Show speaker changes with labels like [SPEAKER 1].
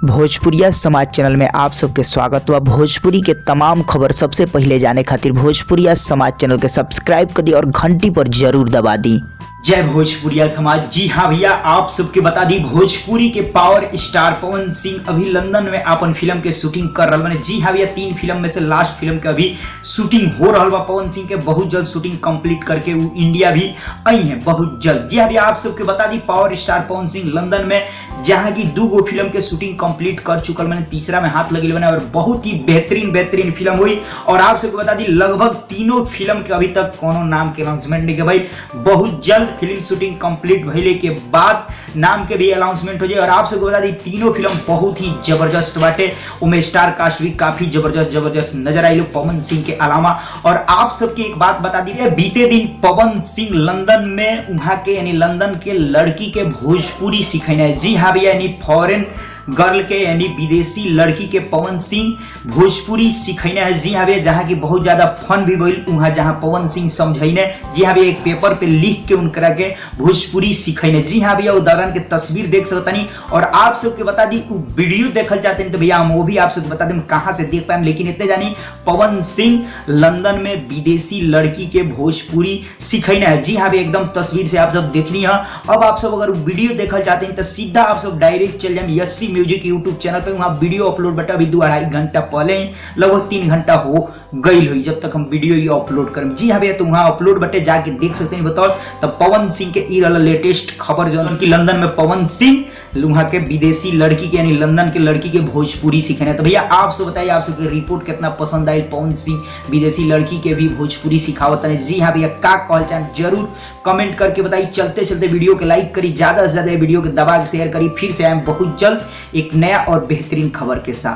[SPEAKER 1] भोजपुरिया समाज चैनल में आप सबके स्वागत बा। भोजपुरी के तमाम खबर सबसे पहले जाने खातिर भोजपुरिया समाज चैनल के सब्सक्राइब कर दी और घंटी पर जरूर दबा दी।
[SPEAKER 2] जय भोजपुरिया समाज। जी हाँ भैया, आप सबके बता दी भोजपुरी के पावर स्टार पवन सिंह अभी लंदन में अपन फिल्म के शूटिंग कर रहा है। जी हाँ भैया, 3 फिल्म में से लास्ट फिल्म के अभी शूटिंग हो रहा बा पवन सिंह के। बहुत जल्द शूटिंग कंप्लीट करके वो इंडिया भी आई है बहुत जल्द। जी हाँ भैया, आप सबके बता the power star Pawan Singh London में जहाँ की 2 फिल्म के शूटिंग कंप्लीट कर चुकल, मैंने तीसरा में हाथ लगे बने और बहुत ही बेहतरीन फिल्म हुई। और आप सबको बता दी लगभग 3 फिल्म के अभी तक कोनो नाम के अनाउंसमेंट नहीं के भाई। बहुत जल्द फिल्म शूटिंग कंप्लीट भइले के बाद नाम के भी अनाउंसमेंट हो जाए। और आप सबको बता दी 3 फिल्म बहुत ही जबरदस्त बाटे। उमें स्टार कास्ट भी काफी जबरदस्त नजर आई पवन सिंह के अलावा। और आप सबके एक बात बता दी, बीते दिन पवन सिंह लंदन में वहां के यानी लंदन के लड़की के भोजपुरी सिखाने। जी हाँ भैया, यानी फॉरेन गर्ल के यानी विदेशी लड़की के पवन सिंह भोजपुरी सिखाने है। जी हाँ भैया, जहाँ की बहुत ज्यादा फन भी भइल वहाँ जहाँ पवन सिंह समझाइने। जी हाँ भैया, एक पेपर पे लिख के उनकरा के भोजपुरी सिखाइने। जी हाँ भैया, उदाहरण के तस्वीर देख सकता नहीं। और आप सबके बता दी वीडियो देखल चाहते हैं तो भैया हम वो भी आप सबको बता दें कहाँ से देख पाए। लेकिन इतने जानी पवन सिंह लंदन में विदेशी लड़की के भोजपुरी सिखाइने है। जी हाँ भैया, एकदम तस्वीर से आप सब देखनी है। अब आप सब अगर वीडियो देखल चाहते हैं तो सीधा आप सब डायरेक्ट चल जाए यस्सी म्यूजिक यूट्यूब चैनल पे। वहां वीडियो अपलोड बटा अभी 2-2.5 घंटा पहले ही लगभग 3 घंटा हो गई हुई जब तक हम वीडियो ये अपलोड करें। जी हाँ भैया, तो वहां अपलोड बटे जाके देख सकते हैं। बताओ तब पवन सिंह के ई लेटेस्ट खबर जो उनकी लंदन में पवन सिंह वहां के विदेशी लड़की के यानी लंदन के लड़की के भोजपुरी सीखने। तो भैया आप सब बताइए, आप सबके रिपोर्ट कितना पसंद आई पवन सिंह विदेशी लड़की के भी भोजपुरी सिखावत है। जी हाँ भैया, का कहल चाहे जरूर कमेंट करके बताइए। चलते वीडियो के लाइक करी, ज्यादा से ज्यादा वीडियो के दबा के शेयर करी। फिर से आए बहुत जल्द एक नया और बेहतरीन खबर के साथ।